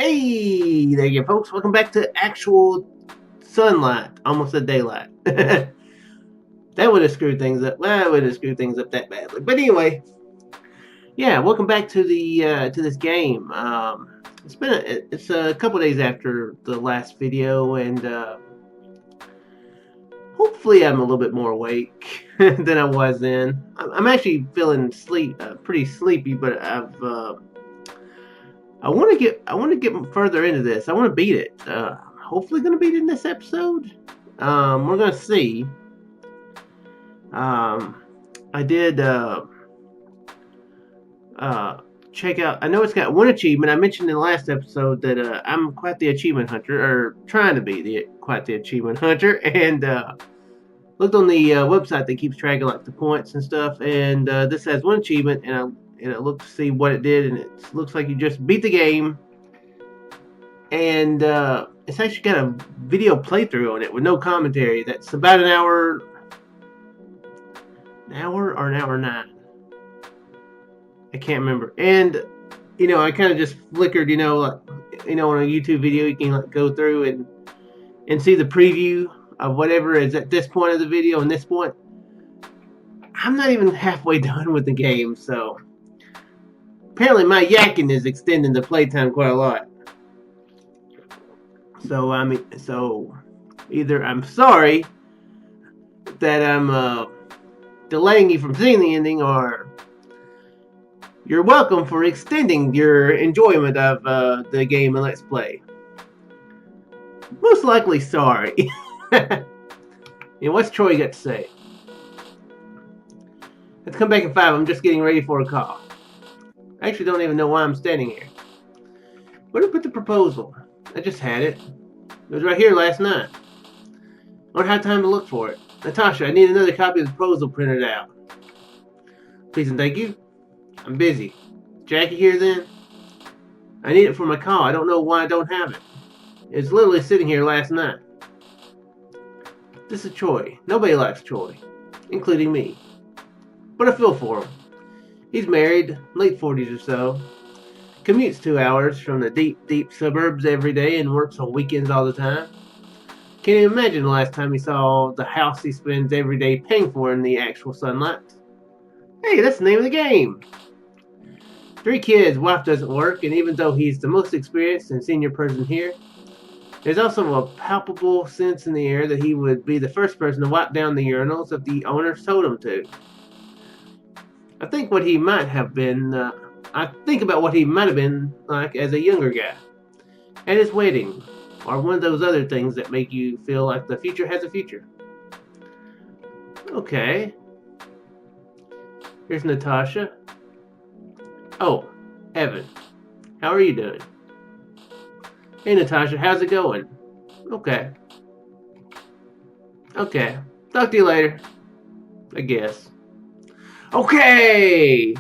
Hey there, you folks. Welcome back to actual sunlight, almost a daylight. That would have screwed things up. Well, it would have screwed things up that badly. But anyway, yeah, welcome back to the to this game. It's a couple days after the last video, and hopefully I'm a little bit more awake than I was then. I'm actually feeling pretty sleepy, but I want to get further into this. I want to beat it. Hopefully, going to beat it in this episode. We're going to see. I did check out. I know it's got one achievement. I mentioned in the last episode that I'm quite the achievement hunter, or trying to be quite the achievement hunter, and looked on the website that keeps track of like the points and stuff. And this has one achievement, and I looked to see what it did, and it looks like you just beat the game. And it's actually got a video playthrough on it with no commentary. That's about an hour or an hour 9. I can't remember. And I kind of just flickered. On a YouTube video, you can like go through and see the preview of whatever is at this point of the video. And this point, I'm not even halfway done with the game, so apparently my yakking is extending the playtime quite a lot. So either I'm sorry that I'm delaying you from seeing the ending, or you're welcome for extending your enjoyment of the game and Let's Play. Most likely sorry. What's Troy got to say? Let's come back in 5. I'm just getting ready for a call. I actually don't even know why I'm standing here. Where did I put the proposal? I just had it. It was right here last night. I don't have time to look for it. Natasha, I need another copy of the proposal printed out. Please and thank you. I'm busy. Jackie here then? I need it for my call. I don't know why I don't have it. It's literally sitting here last night. This is Troy. Nobody likes Troy, including me. But I feel for him. He's married, late 40s or so. Commutes 2 hours from the deep suburbs every day and works on weekends all the time. Can't even imagine the last time he saw the house he spends every day paying for in the actual sunlight. Hey, that's the name of the game. 3 kids, wife doesn't work, and even though he's the most experienced and senior person here, there's also a palpable sense in the air that he would be the first person to wipe down the urinals if the owners told him to. I think about what he might have been like as a younger guy, at his wedding, or one of those other things that make you feel like the future has a future. Okay. Here's Natasha. Oh, Evan. How are you doing? Hey Natasha, how's it going? Okay. Talk to you later. I guess. Okay!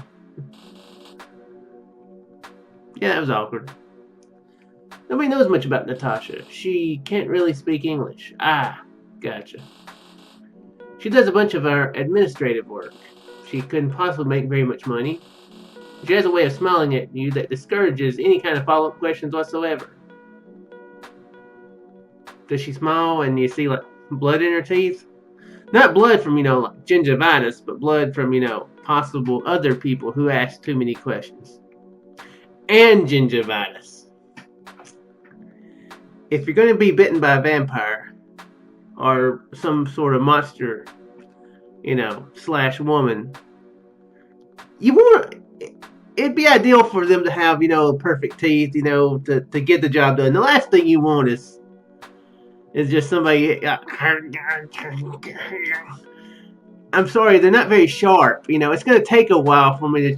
Yeah, that was awkward. Nobody knows much about Natasha. She can't really speak English. Ah, gotcha. She does a bunch of our administrative work. She couldn't possibly make very much money. She has a way of smiling at you that discourages any kind of follow-up questions whatsoever. Does she smile and you see like blood in her teeth? Not blood from, like gingivitis, but blood from, possible other people who ask too many questions. And gingivitis. If you're going to be bitten by a vampire or some sort of monster, slash woman, it'd be ideal for them to have, perfect teeth, to get the job done. The last thing you want is just somebody. I'm sorry, they're not very sharp. It's going to take a while for me to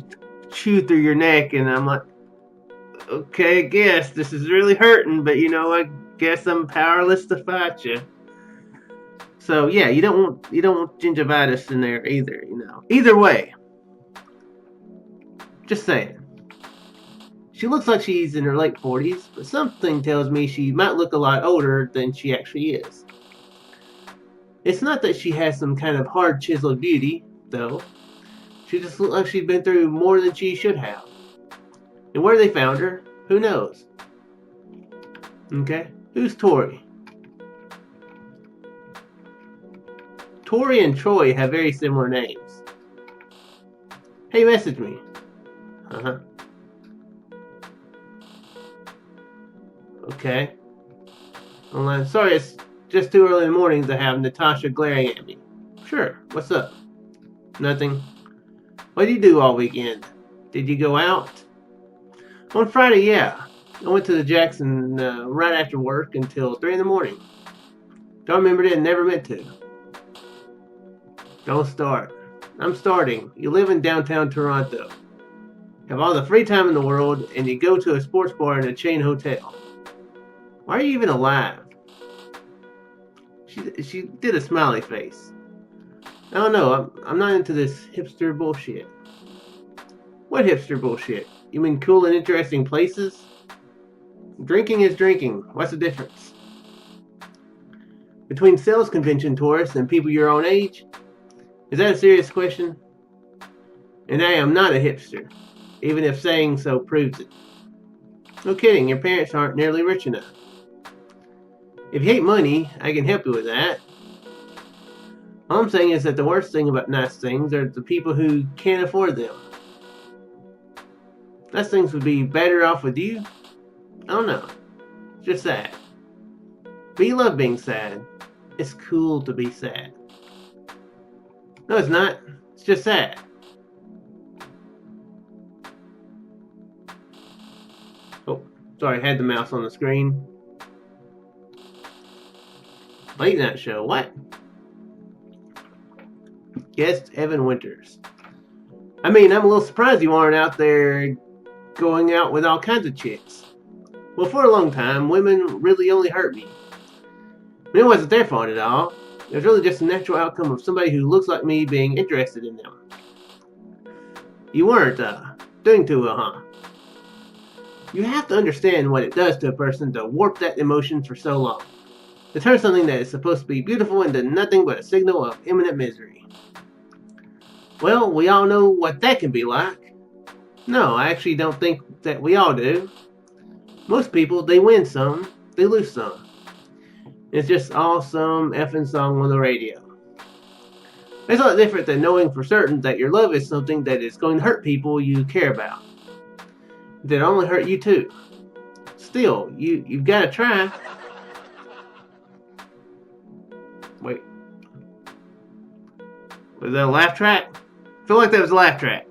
chew through your neck, and I'm like, okay, I guess this is really hurting, but I guess I'm powerless to fight you. So yeah, you don't want gingivitis in there either. Either way, just saying. She looks like she's in her late 40s, but something tells me she might look a lot older than she actually is. It's not that she has some kind of hard chiseled beauty, though. She just looks like she's been through more than she should have. And where they found her, who knows? Okay. Who's Tori? Tori and Troy have very similar names. Hey, message me. Uh-huh. Okay. Online. Sorry, it's just too early in the morning to have Natasha glaring at me. Sure. What's up? Nothing. What did you do all weekend? Did you go out? On Friday, yeah. I went to the Jackson right after work until 3 in the morning. Don't remember it and never meant to. Don't start. I'm starting. You live in downtown Toronto. Have all the free time in the world, and you go to a sports bar in a chain hotel. Why are you even alive? She did a smiley face. I don't know. I'm not into this hipster bullshit. What hipster bullshit? You mean cool and interesting places? Drinking is drinking. What's the difference? Between sales convention tourists and people your own age? Is that a serious question? And I am not a hipster, even if saying so proves it. No kidding, your parents aren't nearly rich enough. If you hate money, I can help you with that. All I'm saying is that the worst thing about nice things are the people who can't afford them. Nice things would be better off with you? I don't know. It's just sad. But you love being sad. It's cool to be sad. No, it's not. It's just sad. Oh, sorry, I had the mouse on the screen. Late night show, what? Guest Evan Winters. I mean, I'm a little surprised you aren't out there going out with all kinds of chicks. Well, for a long time, women really only hurt me. And it wasn't their fault at all. It was really just a natural outcome of somebody who looks like me being interested in them. You weren't, doing too well, huh? You have to understand what it does to a person to warp that emotion for so long. To turn something that is supposed to be beautiful into nothing but a signal of imminent misery. Well, we all know what that can be like. No, I actually don't think that we all do. Most people, they win some, they lose some. It's just all some effing song on the radio. It's a lot different than knowing for certain that your love is something that is going to hurt people you care about. That only hurt you too. Still, you've got to try. Wait. Was that a laugh track? I feel like that was a laugh track.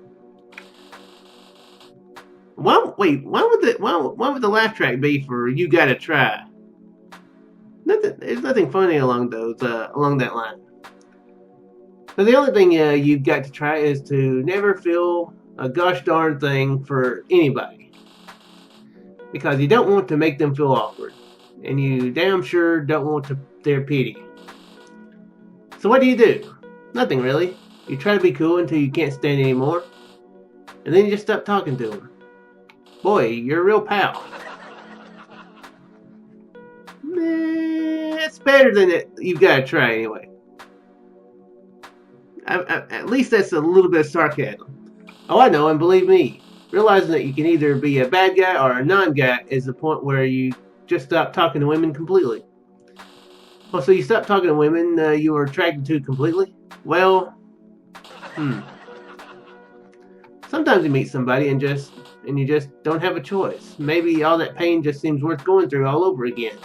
Why would the laugh track be for "You Gotta Try"? There's nothing funny along that line. So the only thing you've got to try is to never feel a gosh darn thing for anybody, because you don't want to make them feel awkward, and you damn sure don't want their pity. So what do? Nothing really. You try to be cool until you can't stand anymore, and then you just stop talking to them. Boy, you're a real pal. It's better than it. You've got to try anyway. At least that's a little bit of sarcasm. Oh, I know, and believe me, realizing that you can either be a bad guy or a non-guy is the point where you just stop talking to women completely. Oh, so you stopped talking to women you were attracted to completely? Well, sometimes you meet somebody and you just don't have a choice. Maybe all that pain just seems worth going through all over again.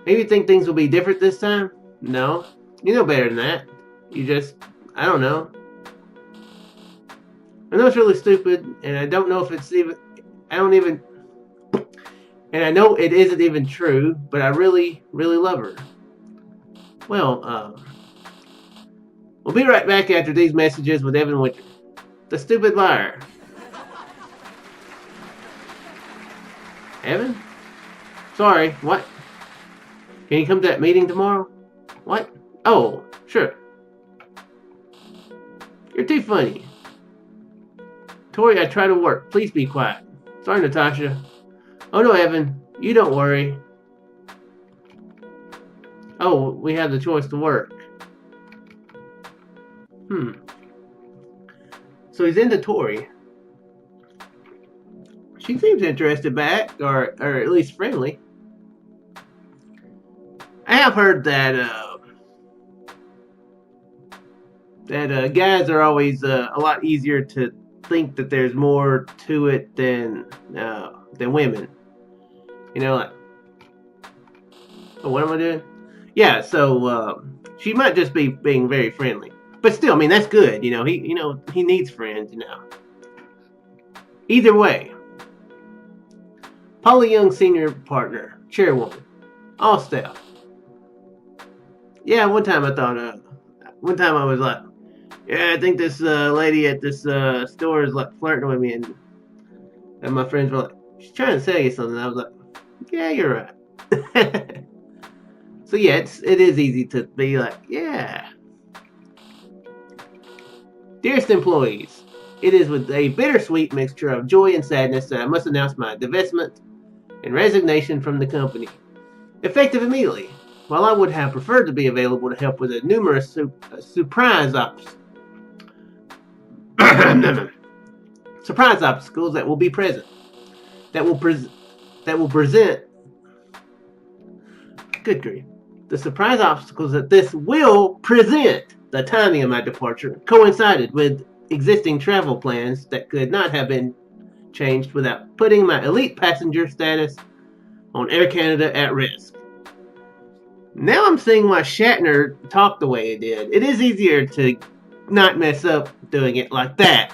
Maybe you think things will be different this time? No. You know better than that. I don't know. I know it's really stupid, and I don't know if it's even, and I know it isn't even true, but I really, really love her. Well, we'll be right back after these messages with Evan Winter, the stupid liar. Evan? Sorry, what? Can you come to that meeting tomorrow? What? Oh, sure. You're too funny. Tori, I try to work. Please be quiet. Sorry, Natasha. Oh no, Evan. You don't worry. Oh, we have the choice to work. So he's into Tori. She seems interested back, or at least friendly. I have heard that guys are always a lot easier to think that there's more to it than women. You know, like, oh, what am I doing? Yeah, so she might just be being very friendly, but still, I mean, that's good. He needs friends. Either way, Polly Young senior partner, chairwoman, all staff. Yeah, one time I was like, yeah, I think this lady at this store is like flirting with me, and my friends were like, she's trying to sell you something. I was like, yeah, you're right. So yeah, it is easy to be like, yeah. Dearest employees, it is with a bittersweet mixture of joy and sadness that I must announce my divestment and resignation from the company, effective immediately. While I would have preferred to be available to help with the numerous surprise obstacles that will be present, that will present. Good grief! The surprise obstacles that this will present. The timing of my departure coincided with existing travel plans that could not have been changed without putting my elite passenger status on Air Canada at risk. Now I'm seeing why Shatner talked the way he did. It is easier to not mess up doing it like that.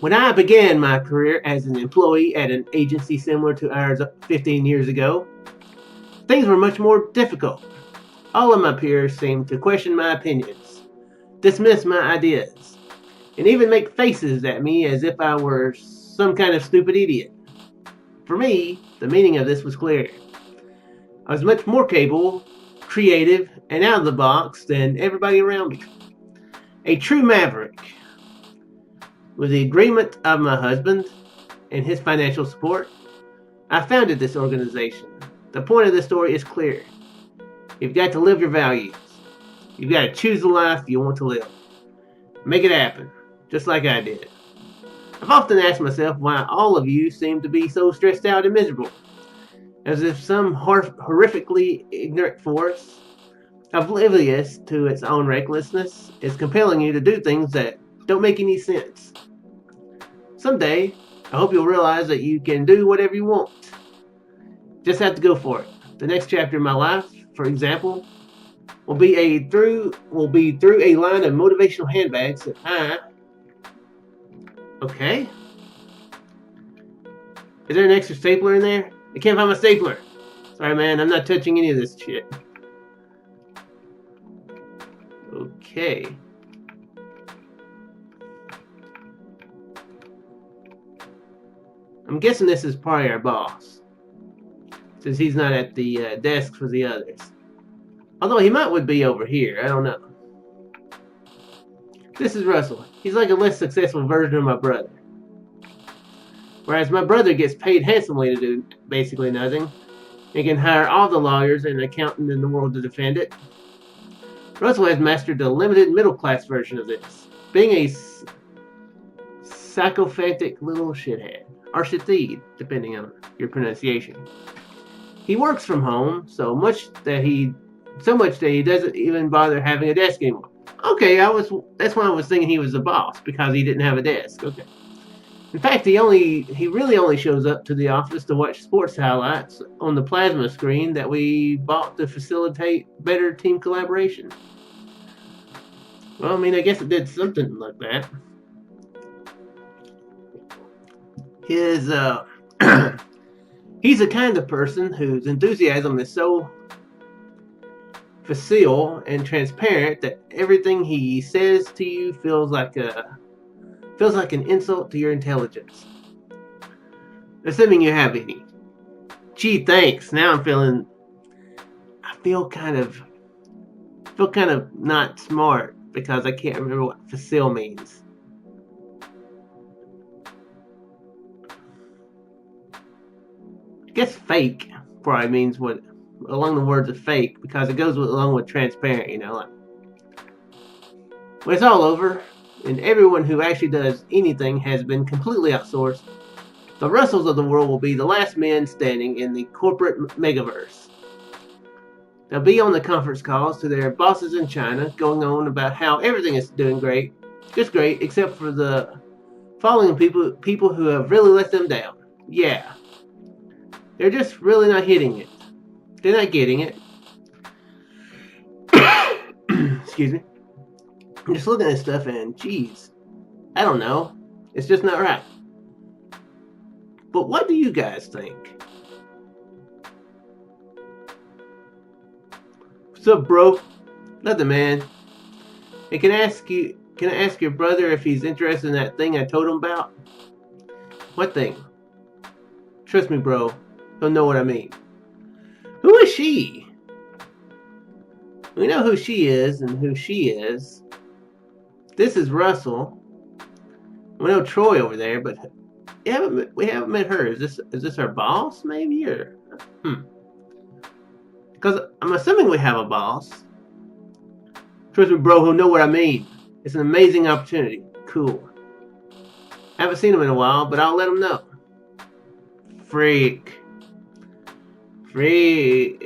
When I began my career as an employee at an agency similar to ours 15 years ago, things were much more difficult. All of my peers seemed to question my opinions, dismiss my ideas, and even make faces at me as if I were some kind of stupid idiot. For me, the meaning of this was clear. I was much more capable, creative, and out of the box than everybody around me. A true maverick. With the agreement of my husband and his financial support, I founded this organization. The point of the story is clear. You've got to live your values. You've got to choose the life you want to live. Make it happen, just like I did. I've often asked myself why all of you seem to be so stressed out and miserable. As if some horrifically ignorant force, oblivious to its own recklessness, is compelling you to do things that don't make any sense. Someday, I hope you'll realize that you can do whatever you want. Just have to go for it. The next chapter of my life, for example, will be through a line of motivational handbags that Okay. Is there an extra stapler in there? I can't find my stapler. Sorry, man, I'm not touching any of this shit. Okay. I'm guessing this is probably our boss, since he's not at the desk for the others. Although he would be over here, I don't know. This is Russell. He's like a less successful version of my brother. Whereas my brother gets paid handsomely to do basically nothing, and can hire all the lawyers and accountant in the world to defend it. Russell has mastered the limited middle-class version of this, being a sycophantic little shithead, or shitid, depending on your pronunciation. He works from home so much that he doesn't even bother having a desk anymore. Okay, that's why I was thinking he was the boss, because he didn't have a desk. Okay. In fact, he really only shows up to the office to watch sports highlights on the plasma screen that we bought to facilitate better team collaboration. Well, I mean, I guess it did something like that. He's the kind of person whose enthusiasm is so facile and transparent that everything he says to you feels like an insult to your intelligence. Assuming you have any. Gee, thanks. Now I feel kind of not smart because I can't remember what facile means. I guess fake probably means what along the words of fake, because it goes along with transparent, like when it's all over and everyone who actually does anything has been completely outsourced, The Russells of the world will be the last men standing in the corporate megaverse. They'll be on the conference calls to their bosses in China, going on about how everything is doing great, just great, except for the following people who have really let them down. Yeah, they're just really not hitting it. They're not getting it. Excuse me. I'm just looking at this stuff and, geez, I don't know. It's just not right. But what do you guys think? What's up, bro? Nothing, man. Hey, can I ask your brother if he's interested in that thing I told him about? What thing? Trust me, bro. He'll know what I mean. Who is she? We know who she is and who she is. This is Russell. We know Troy over there, but we haven't met her. Is this our boss, maybe, or Because I'm assuming we have a boss. Trust me, bro, he'll know what I mean. It's an amazing opportunity. Cool. I haven't seen him in a while, but I'll let him know. Freak. Okay.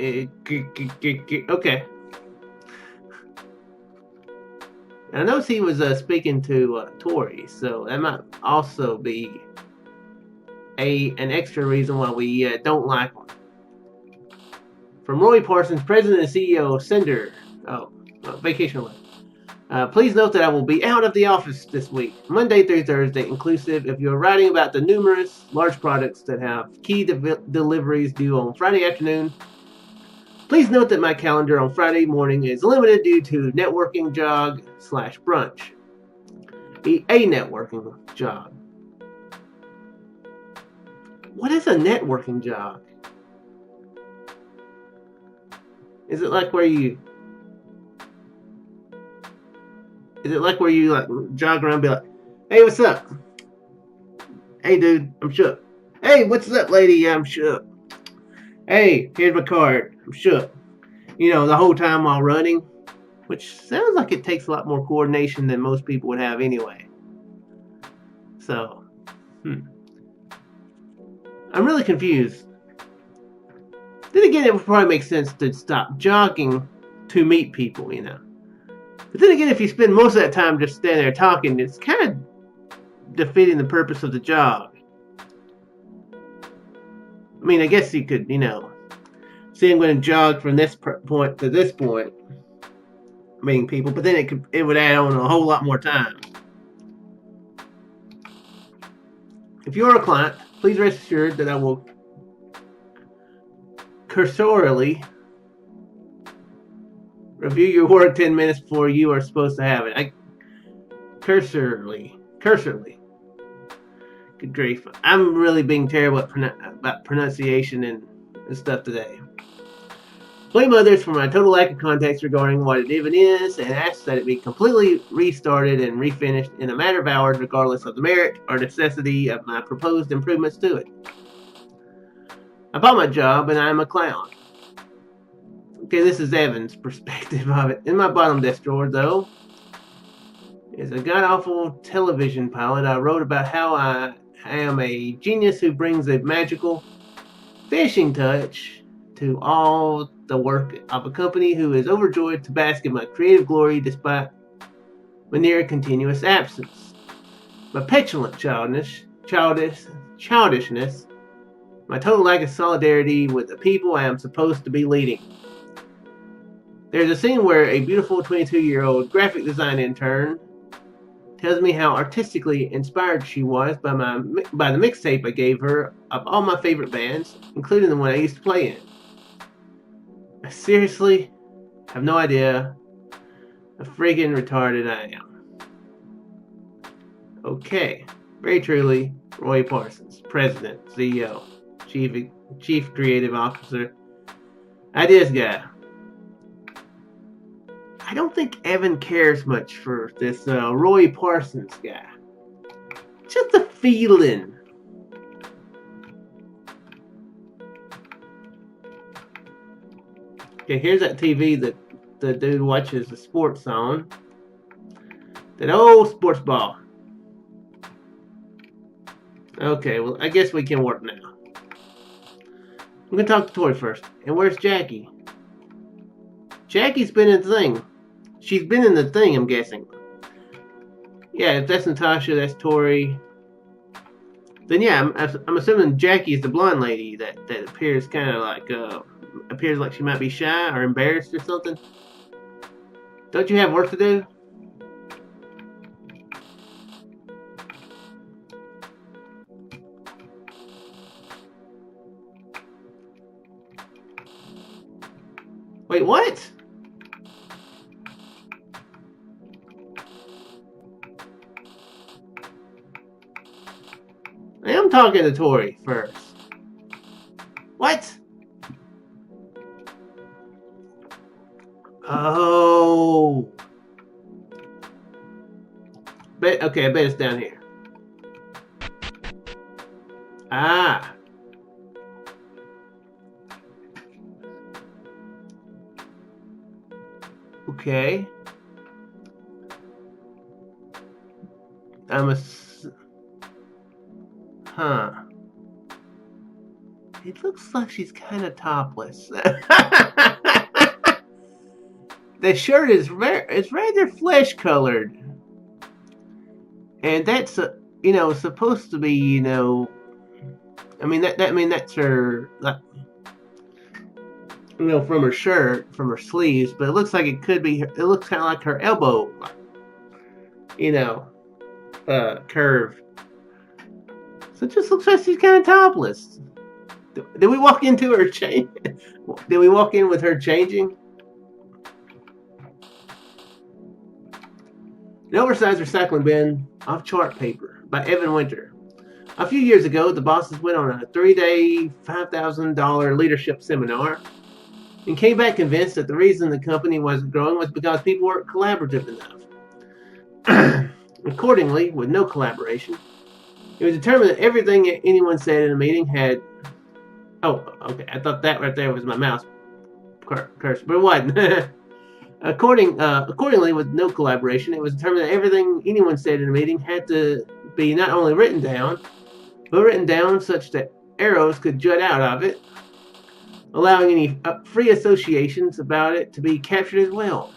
And I noticed he was speaking to Tori, so that might also be an extra reason why we don't like him. From Roy Parsons, President and CEO of Sender. Vacation away. Please note that I will be out of the office this week, Monday through Thursday inclusive. If you're writing about the numerous large products that have key deliveries due on Friday afternoon, please note that my calendar on Friday morning is limited due to networking jog/brunch. A networking jog. What is a networking jog? Is it like where you like jog around and be like, hey, what's up? Hey, dude, I'm shook. Hey, what's up, lady? Yeah, I'm shook. Hey, here's my card. I'm shook. You know, the whole time while running, which sounds like it takes a lot more coordination than most people would have anyway. So, I'm really confused. Then again, it would probably make sense to stop jogging to meet people, you know. But then again, if you spend most of that time just standing there talking, it's kind of defeating the purpose of the jog. I mean, I guess you could, you know, say I'm going to jog from this point to this point, meeting people, but then it would add on a whole lot more time. If you're a client, please rest assured that I will cursorily review your work 10 minutes before you are supposed to have it. Cursorily. Good grief. I'm really being terrible about pronunciation and stuff today. Blame others for my total lack of context regarding what it even is, and ask that it be completely restarted and refinished in a matter of hours, regardless of the merit or necessity of my proposed improvements to it. I bought my job and I'm a clown. Okay, this is Evan's perspective of it. In my bottom desk drawer, though, is a god-awful television pilot I wrote about how I am a genius who brings a magical finishing touch to all the work of a company who is overjoyed to bask in my creative glory despite my near continuous absence. My petulant childishness, my total lack of solidarity with the people I am supposed to be leading. There's a scene where a beautiful 22-year-old graphic design intern tells me how artistically inspired she was by the mixtape I gave her of all my favorite bands, including the one I used to play in. I seriously have no idea how friggin' retarded I am. Okay, very truly, Roy Parsons, President, CEO, Chief Creative Officer, Ideas Guy. I don't think Evan cares much for this Roy Parsons guy. Just a feeling. Okay, here's that TV that the dude watches the sports on. That old sports ball. Okay, well, I guess we can work now. I'm gonna talk to Tori first. And where's Jackie? Jackie's been in the thing. She's been in the thing, I'm guessing. Yeah, if that's Natasha, that's Tori. Then yeah, I'm assuming Jackie is the blonde lady that appears kind of like appears like she might be shy or embarrassed or something. Don't you have work to do? Wait, what? I am talking to Tori first. What? Oh. Okay, I bet it's down here. Ah. Okay. Huh. It looks like she's kind of topless. The shirt is rather flesh colored, and that's supposed to be I mean that's her like from her shirt from her sleeves, but it looks like it could be. It looks kind of like her elbow, you know, curve. So it just looks like she's kind of topless. Did we walk into her change? Did we walk in with her changing? An oversized recycling bin of chart paper by Evan Winter. A few years ago, the bosses went on a 3-day, $5,000 leadership seminar and came back convinced that the reason the company wasn't growing was because people weren't collaborative enough. Accordingly, with no collaboration, it was determined that everything anyone said in a meeting had. Oh, okay. I thought that right there was my mouse cursor, but it wasn't. Accordingly, with no collaboration, it was determined that everything anyone said in a meeting had to be not only written down, but written down such that arrows could jut out of it, allowing any free associations about it to be captured as well.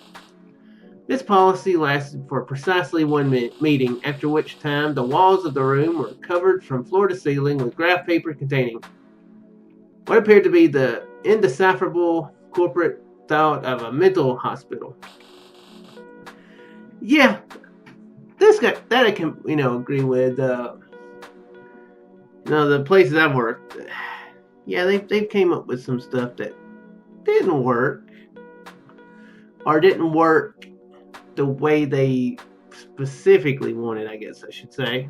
This policy lasted for precisely 1 meeting, after which time the walls of the room were covered from floor to ceiling with graph paper containing what appeared to be the indecipherable corporate thought of a mental hospital. Yeah, this guy that I can agree with. The places I've worked, yeah, they've came up with some stuff that didn't work or didn't work the way they specifically wanted, I guess I should say.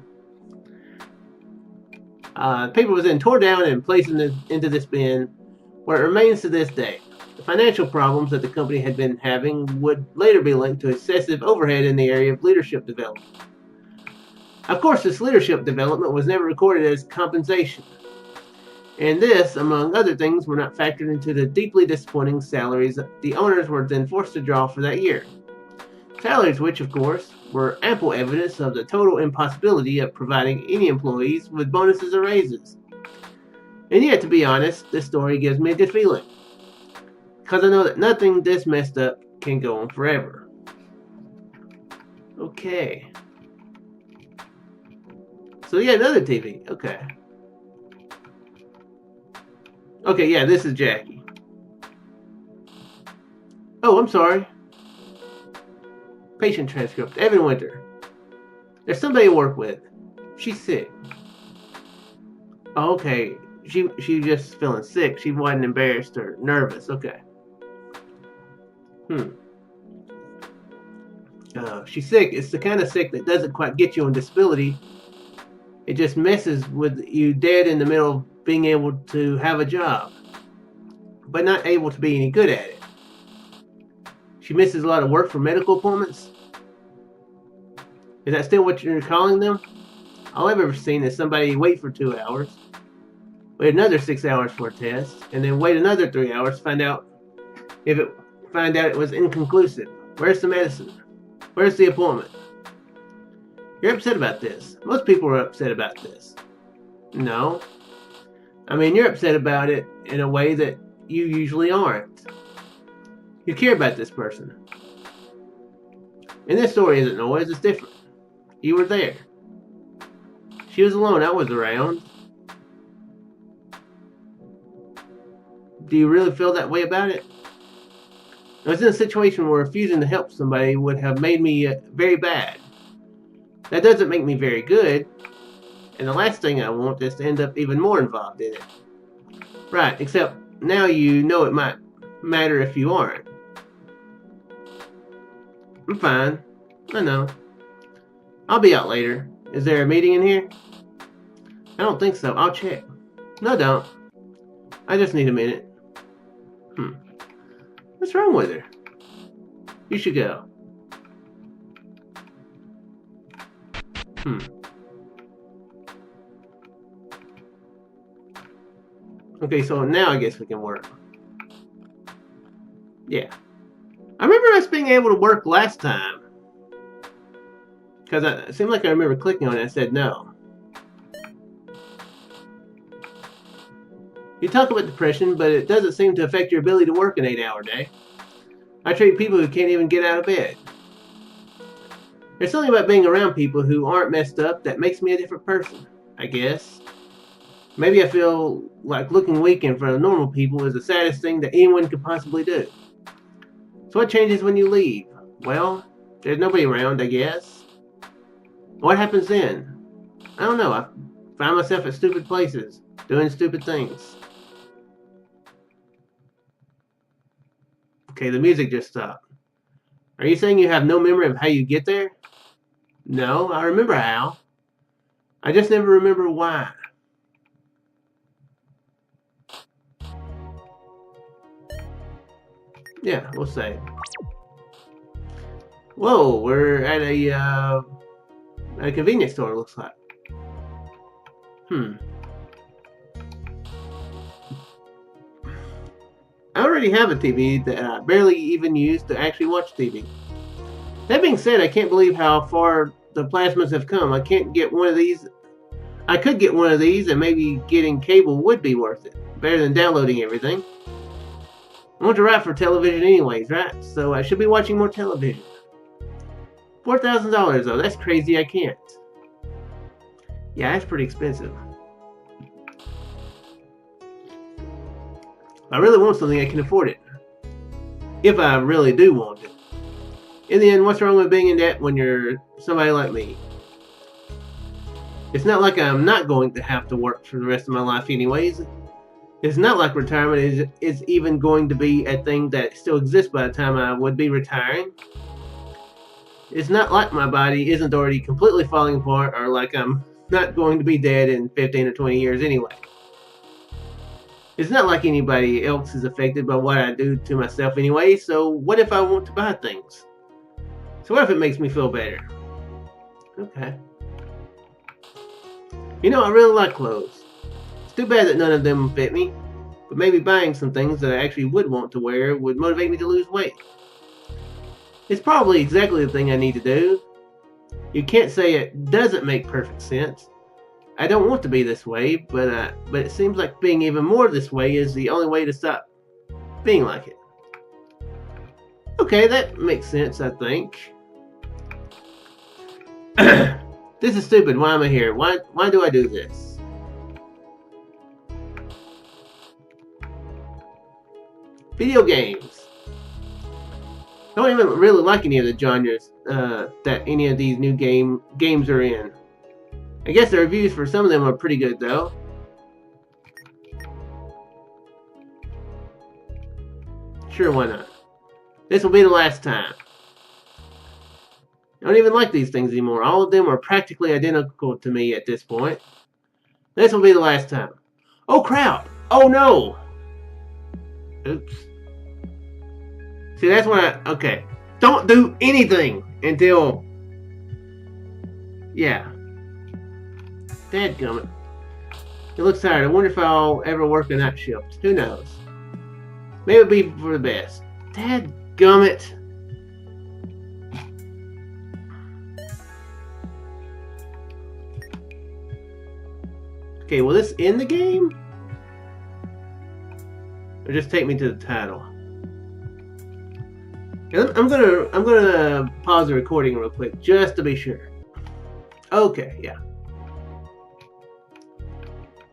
Paper was then tore down and placed into this bin, where it remains to this day. The financial problems that the company had been having would later be linked to excessive overhead in the area of leadership development. Of course, this leadership development was never recorded as compensation, and this, among other things, were not factored into the deeply disappointing salaries that the owners were then forced to draw for that year. Salaries which, of course, were ample evidence of the total impossibility of providing any employees with bonuses or raises. And yet, to be honest, this story gives me a good feeling, because I know that nothing this messed up can go on forever. Okay. So yeah, another TV. Okay. Okay, yeah, this is Jackie. Oh, I'm sorry. Patient transcript. Evan Winter. There's somebody to work with. She's sick. Oh, okay. She just feeling sick. She wasn't embarrassed or nervous. Okay. She's sick. It's the kind of sick that doesn't quite get you on disability. It just messes with you dead in the middle of being able to have a job, but not able to be any good at it. She misses a lot of work for medical appointments. Is that still what you're calling them? All I've ever seen is somebody wait for 2 hours, wait another 6 hours for a test, and then wait another 3 hours to find out it was inconclusive. Where's the medicine? Where's the appointment? You're upset about this. Most people are upset about this. No. I mean, you're upset about it in a way that you usually aren't. You care about this person. And this story isn't noise, it's different. You were there. She was alone, I was around. Do you really feel that way about it? I was in a situation where refusing to help somebody would have made me very bad. That doesn't make me very good, and the last thing I want is to end up even more involved in it. Right, except now you know it might matter if you aren't. I'm fine. I know. I'll be out later. Is there a meeting in here? I don't think so. I'll check. No, don't. I just need a minute. What's wrong with her? You should go. Okay, so now I guess we can work. Yeah. I remember us being able to work last time. Because it seemed like I remember clicking on it and said no. You talk about depression, but it doesn't seem to affect your ability to work an 8-hour day. I treat people who can't even get out of bed. There's something about being around people who aren't messed up that makes me a different person, I guess. Maybe I feel like looking weak in front of normal people is the saddest thing that anyone could possibly do. So what changes when you leave? Well, there's nobody around, I guess. What happens then? I don't know. I find myself at stupid places, doing stupid things. Okay, the music just stopped. Are you saying you have no memory of how you get there? No, I remember how. I just never remember why. Yeah, we'll say. Whoa, we're at a convenience store, it looks like. I already have a TV that I barely even use to actually watch TV. That being said, I can't believe how far the plasmas have come. I can't get one of these. I could get one of these, and maybe getting cable would be worth it. Better than downloading everything. I want to write for television anyways, right? So I should be watching more television. $4,000 though, that's crazy, I can't. Yeah, that's pretty expensive. If I really want something, I can afford it. If I really do want it. In the end, what's wrong with being in debt when you're somebody like me? It's not like I'm not going to have to work for the rest of my life anyways. It's not like retirement is even going to be a thing that still exists by the time I would be retiring. It's not like my body isn't already completely falling apart, or like I'm not going to be dead in 15 or 20 years anyway. It's not like anybody else is affected by what I do to myself anyway, so what if I want to buy things? So what if it makes me feel better? Okay. You know, I really like clothes. It's too bad that none of them fit me, but maybe buying some things that I actually would want to wear would motivate me to lose weight. It's probably exactly the thing I need to do. You can't say it doesn't make perfect sense. I don't want to be this way, but it seems like being even more this way is the only way to stop being like it. Okay, that makes sense, I think. This is stupid. Why am I here? Why do I do this? Video games. I don't even really like any of the genres that any of these new games are in. I guess the reviews for some of them are pretty good, though. Sure, why not? This will be the last time. I don't even like these things anymore. All of them are practically identical to me at this point. This will be the last time. Oh, crap! Oh, no! Oops. See, that's when okay. Don't do anything until... Yeah. Dadgummit. It looks tired. I wonder if I'll ever work a night shift. Who knows? Maybe it'll be for the best. Dadgummit. Okay, will this end the game? Or just take me to the title? I'm gonna pause the recording real quick just to be sure. Okay, yeah.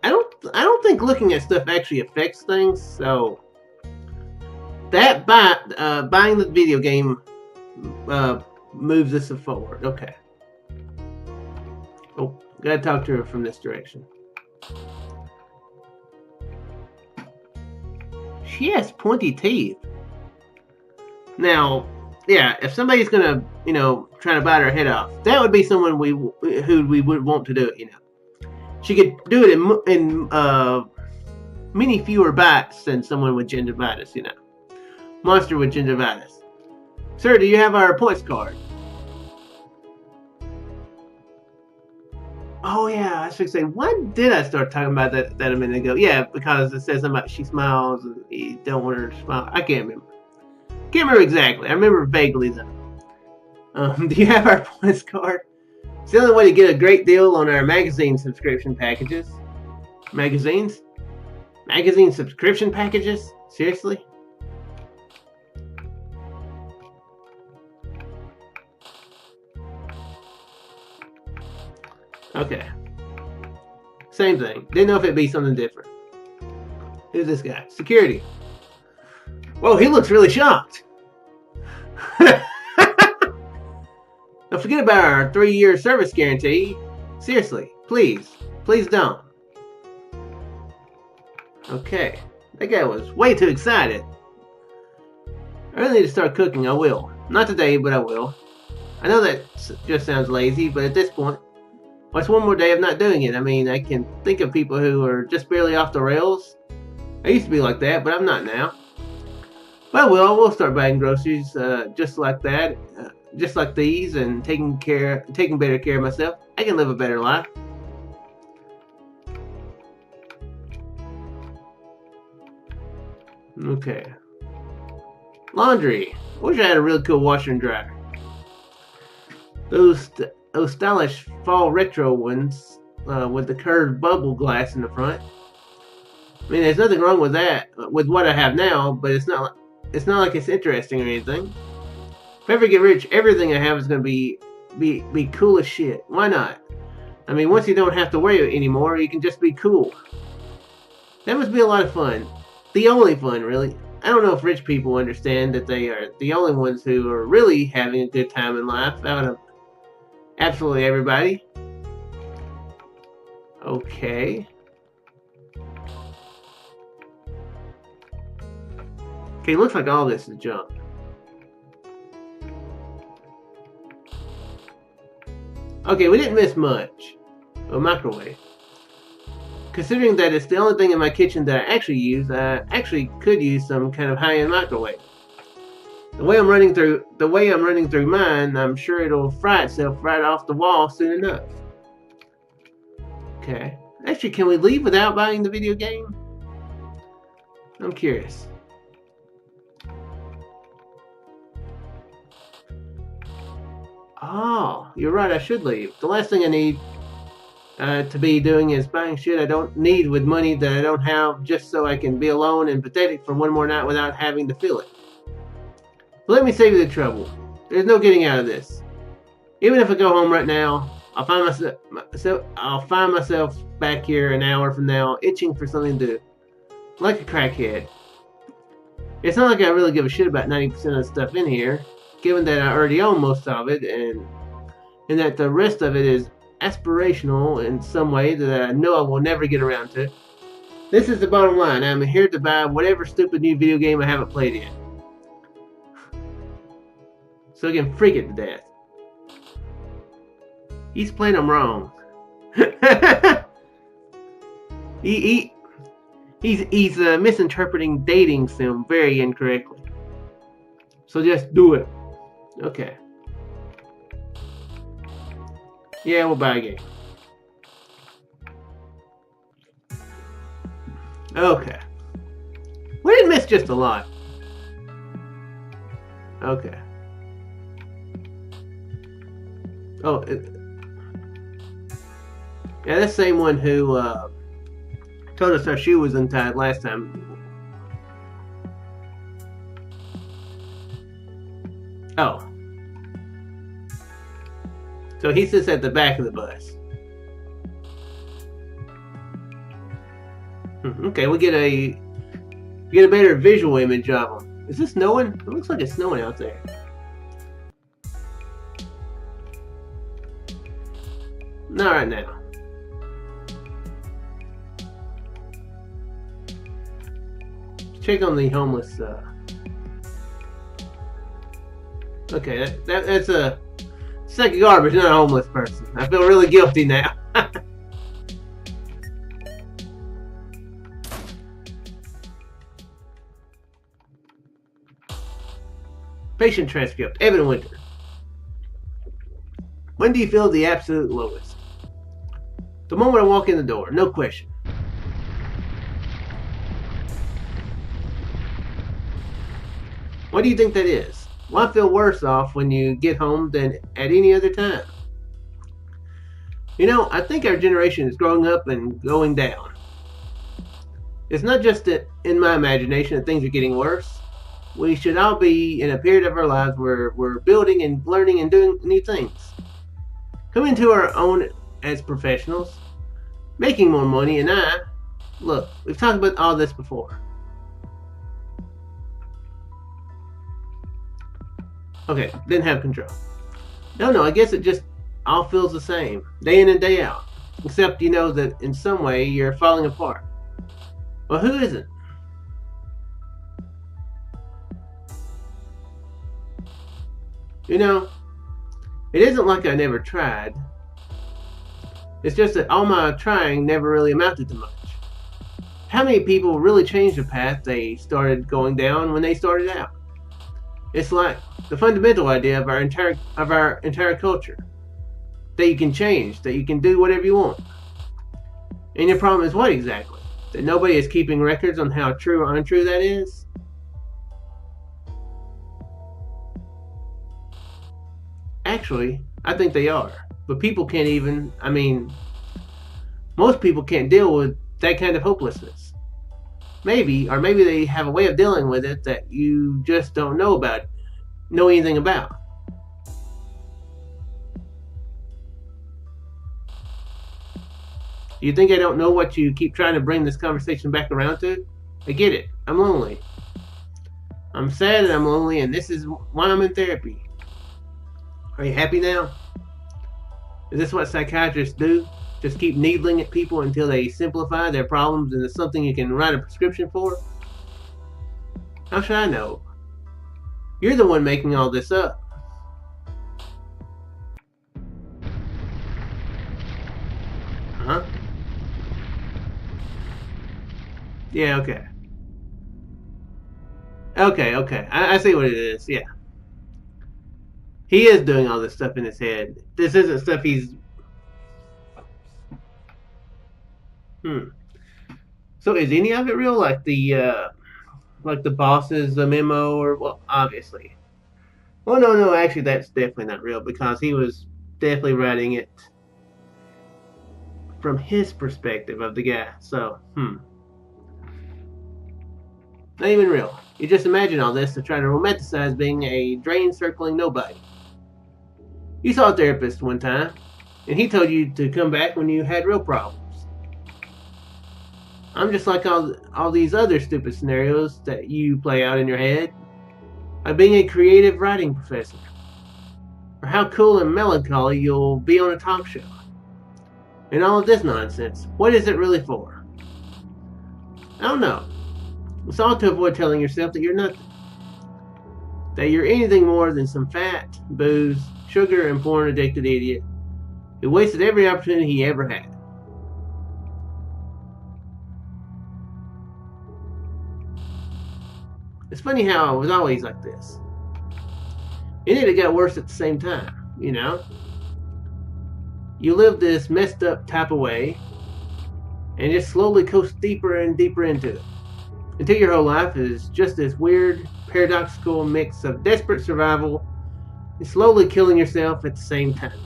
I don't think looking at stuff actually affects things, so that buying the video game moves this forward. Okay. Oh, gotta talk to her from this direction. She has pointy teeth. Now, yeah, if somebody's gonna, try to bite her head off, that would be someone who we would want to do it. She could do it in many fewer bites than someone with gingivitis. Monster with gingivitis. Sir, do you have our points card? Oh yeah, I should say. Why did I start talking about that a minute ago? Yeah, because it says something about she smiles and you don't want her to smile. I can't remember. Can't remember exactly. I remember vaguely though. Do you have our points card? It's the only way to get a great deal on our magazine subscription packages. Magazines? Magazine subscription packages? Seriously? Okay. Same thing. Didn't know if it'd be something different. Who's this guy? Security. Whoa, he looks really shocked. Don't forget about our 3-year service guarantee. Seriously, please don't. Okay, that guy was way too excited. I really need to start cooking. I will. Not today, but I will. I know that just sounds lazy, but at this point, what's one more day of not doing it? I mean, I can think of people who are just barely off the rails. I used to be like that, but I'm not now. But I will start buying groceries just like that. Just like these, and taking better care of myself. I can live a better life. Okay. Laundry. Wish I had a really cool washer and dryer. Those stylish fall retro ones with the curved bubble glass in the front. I mean, there's nothing wrong with that, with what I have now, but it's not like it's interesting or anything. If I ever get rich, everything I have is going to be cool as shit. Why not? I mean, once you don't have to wear it anymore, you can just be cool. That must be a lot of fun. The only fun, really. I don't know if rich people understand that they are the only ones who are really having a good time in life out of absolutely everybody. Okay. Okay, looks like all this is junk. Okay, we didn't miss much. A microwave. Considering that it's the only thing in my kitchen that I actually use, I actually could use some kind of high-end microwave. The way I'm running through mine, I'm sure it'll fry itself right off the wall soon enough. Okay. Actually, can we leave without buying the video game? I'm curious. Oh, you're right, I should leave. The last thing I need to be doing is buying shit I don't need with money that I don't have, just so I can be alone and pathetic for one more night without having to feel it. But let me save you the trouble. There's no getting out of this. Even if I go home right now, I'll find myself back here an hour from now, itching for something to do. Like a crackhead. It's not like I really give a shit about 90% of the stuff in here, given that I already own most of it, and that the rest of it is aspirational in some way that I know I will never get around to. This is the bottom line. I'm here to buy whatever stupid new video game I haven't played yet, so I can freak it to death. He's playing them wrong. He's misinterpreting dating sim very incorrectly. So just do it. Okay. Yeah, we'll buy a game. Okay. We didn't miss just a lot. Okay. Oh, yeah, that's the same one who Told us our shoe was untied last time. Oh. So he sits at the back of the bus. Okay, we get a better visual image of him. Is this snowing? It looks like it's snowing out there. Not right now. Check on the homeless. Okay, that's a sack of garbage, not a homeless person. I feel really guilty now. Patient transcript. Evan Winter. When do you feel the absolute lowest? The moment I walk in the door, no question. Why do you think that is? Why feel worse off when you get home than at any other time? You know, I think our generation is growing up and going down. It's not just that in my imagination that things are getting worse. We should all be in a period of our lives where we're building and learning and doing new things. Coming to our own as professionals, making more money, and look, we've talked about all this before. Okay, didn't have control. No, I guess it just all feels the same, day in and day out. Except you know that in some way you're falling apart. Well, who isn't? You know, it isn't like I never tried. It's just that all my trying never really amounted to much. How many people really changed the path they started going down when they started out? It's like the fundamental idea of our entire culture. That you can change, that you can do whatever you want. And your problem is what exactly? That nobody is keeping records on how true or untrue that is? Actually, I think they are. But people can't even, most people can't deal with that kind of hopelessness. Maybe they have a way of dealing with it that you just don't know anything about. You think I don't know what you keep trying to bring this conversation back around to? I get it. I'm lonely. I'm sad and I'm lonely, and this is why I'm in therapy. Are you happy now? Is this what psychiatrists do? Just keep needling at people until they simplify their problems into something you can write a prescription for? How should I know? You're the one making all this up. Huh? Yeah, okay. Okay. I see what it is, yeah. He is doing all this stuff in his head. This isn't stuff he's... So is any of it real? Like the boss's memo, or, well, obviously. Well, no, actually that's definitely not real, because he was definitely writing it from his perspective of the guy. So, not even real. You just imagine all this to try to romanticize being a drain-circling nobody. You saw a therapist one time, and he told you to come back when you had real problems. I'm just like all these other stupid scenarios that you play out in your head. Like being a creative writing professor. Or how cool and melancholy you'll be on a talk show. And all of this nonsense. What is it really for? I don't know. It's all to avoid telling yourself that you're nothing. That you're anything more than some fat, booze, sugar, and porn-addicted idiot who wasted every opportunity he ever had. It's funny how I was always like this. And it got worse at the same time, you know? You live this messed up type of way and just slowly coast deeper and deeper into it. Until your whole life is just this weird, paradoxical mix of desperate survival and slowly killing yourself at the same time.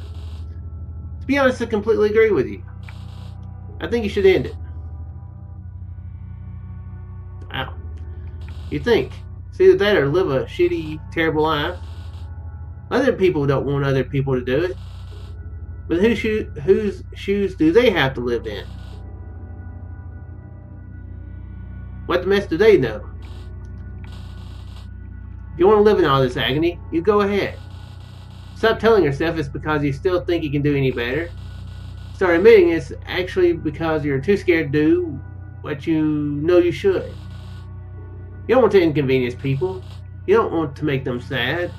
To be honest, I completely agree with you. I think you should end it. You think. It's either that or live a shitty, terrible life. Other people don't want other people to do it. But whose shoes do they have to live in? What mess do they know? If you want to live in all this agony, you go ahead. Stop telling yourself it's because you still think you can do any better. Start admitting it's actually because you're too scared to do what you know you should. You don't want to inconvenience people. You don't want to make them sad.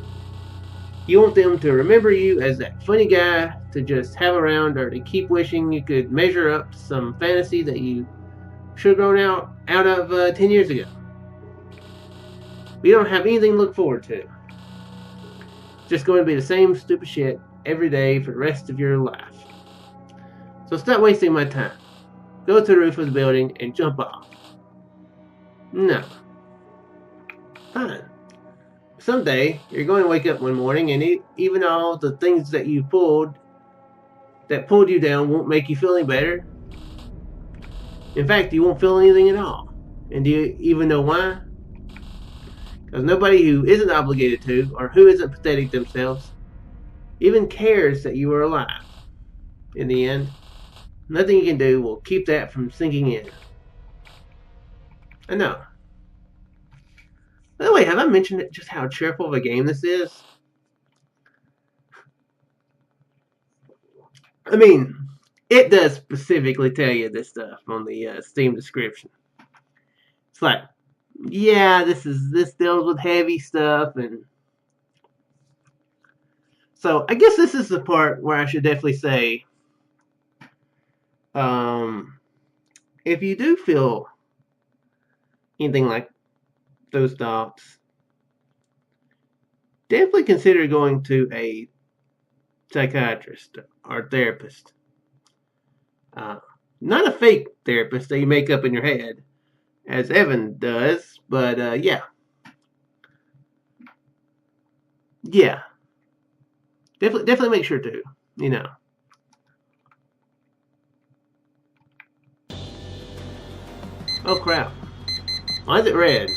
You want them to remember you as that funny guy to just have around, or to keep wishing you could measure up to some fantasy that you should have grown out of 10 years ago. But you don't have anything to look forward to. It's just going to be the same stupid shit every day for the rest of your life. So stop wasting my time. Go to the roof of the building and jump off. No. Fine. Someday, you're going to wake up one morning and even all the things that pulled you down won't make you feel any better. In fact, you won't feel anything at all. And do you even know why? Because nobody who isn't obligated to, or who isn't pathetic themselves, even cares that you are alive. In the end, nothing you can do will keep that from sinking in. I know. By the way, have I mentioned just how cheerful of a game this is? I mean, it does specifically tell you this stuff on the Steam description. It's like, yeah, this deals with heavy stuff, and so I guess this is the part where I should definitely say, if you do feel anything like those thoughts, definitely consider going to a psychiatrist or therapist. Not a fake therapist that you make up in your head, as Evan does, but yeah. Yeah. Definitely make sure to, you know. Oh crap. Why is it red?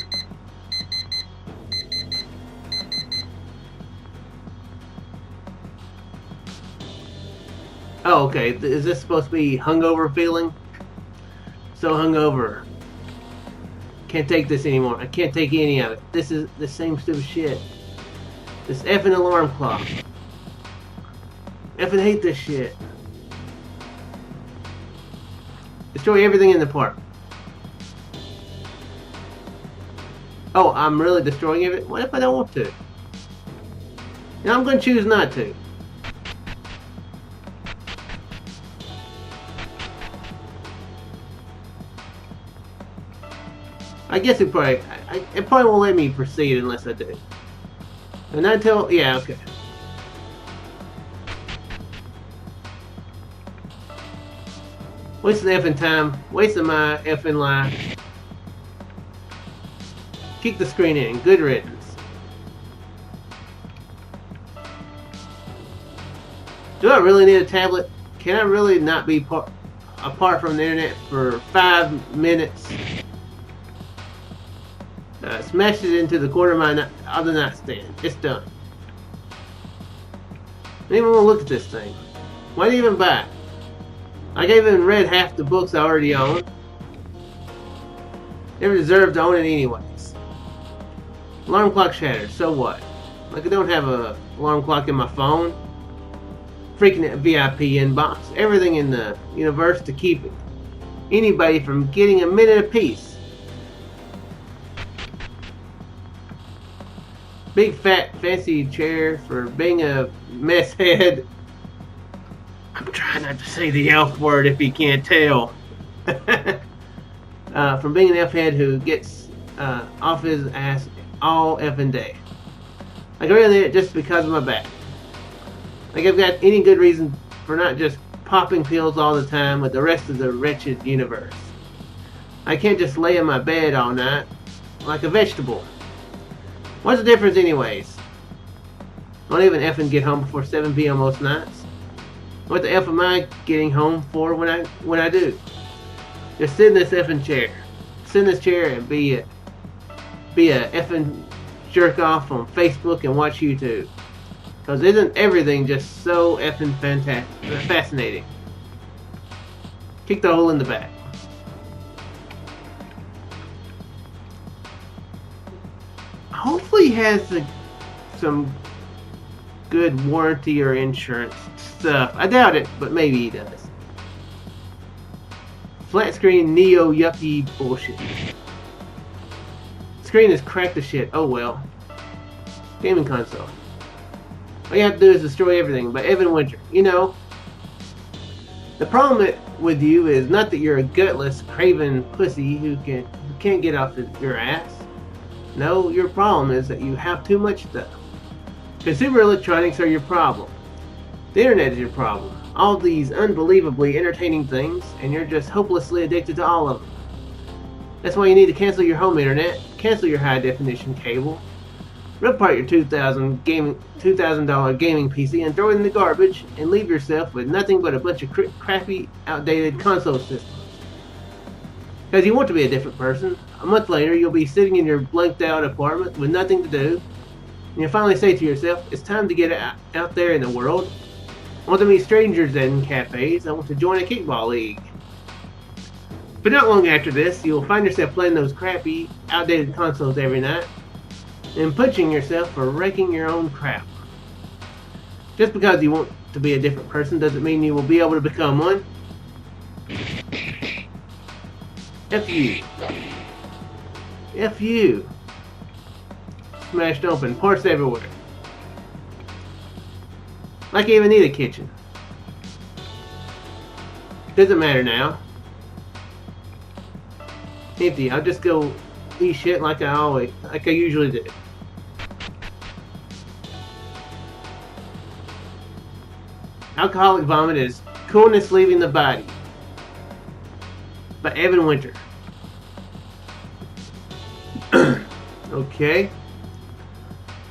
Oh, okay. Is this supposed to be hungover feeling? So hungover. Can't take this anymore. I can't take any of it. This is the same stupid shit. This effing alarm clock. Effing hate this shit. Destroy everything in the park. Oh, I'm really destroying everything? What if I don't want to? Now I'm going to choose not to. I guess it probably won't let me proceed unless I do. And until, yeah, okay. Wasting effing time, wasting my effing life. Keep the screen in, good riddance. Do I really need a tablet? Can I really not be apart from the internet for 5 minutes? Smashed it into the corner of the nightstand. It's done. I don't even want to look at this thing. Why did you even buy it? I even read half the books I already own. Never deserved to own it anyways. Alarm clock shattered. So what? Like I don't have a alarm clock in my phone. Freaking VIP inbox. Everything in the universe to keep anybody from getting a minute apiece. Big fat fancy chair for being a mess head. I'm trying not to say the F word if you can't tell. From being an F head who gets off his ass all effing day. Like I really need it just because of my back. Like I've got any good reason for not just popping pills all the time with the rest of the wretched universe. I can't just lay in my bed all night like a vegetable. What's the difference anyways? I don't even effing get home before 7 p.m. most nights. What the F am I getting home for when I do? Just sit in this effing chair. Sit in this chair and be it. be a effing jerk off on Facebook and watch YouTube. Because isn't everything just so effing fascinating? Kick the hole in the back. Hopefully he has some good warranty or insurance stuff. I doubt it, but maybe he does. Flat screen Neo yucky bullshit. Screen is cracked to shit. Oh well. Gaming console. All you have to do is destroy everything. By Evan Winter. You know, the problem with you is not that you're a gutless, craven pussy who can't get off your ass. No, your problem is that you have too much stuff. Consumer electronics are your problem. The internet is your problem. All these unbelievably entertaining things, and you're just hopelessly addicted to all of them. That's why you need to cancel your home internet, cancel your high definition cable, rip apart your $2,000 gaming PC and throw it in the garbage, and leave yourself with nothing but a bunch of crappy, outdated console systems. Because you want to be a different person. A month later, you'll be sitting in your blanked out apartment with nothing to do, and you'll finally say to yourself, it's time to get out there in the world. I want to meet strangers in cafes. I want to join a kickball league. But not long after this, you'll find yourself playing those crappy, outdated consoles every night and punching yourself for wrecking your own crap. Just because you want to be a different person doesn't mean you will be able to become one. F you. F you. Smashed open, parts everywhere. Like you even need a kitchen. Doesn't matter now. Empty. I'll just go eat shit like I usually do. Alcoholic vomit is coolness leaving the body. By Evan Winter. Okay.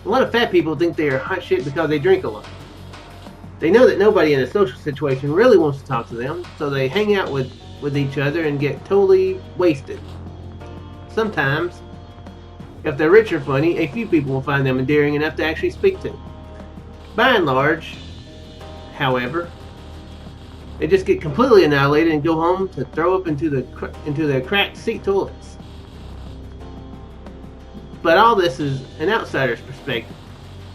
A lot of fat people think they are hot shit because they drink a lot. They know that nobody in a social situation really wants to talk to them, so they hang out with each other and get totally wasted. Sometimes, if they're rich or funny, a few people will find them endearing enough to actually speak to. By and large, however, they just get completely annihilated and go home to throw up into their cracked seat toilets. But all this is an outsider's perspective.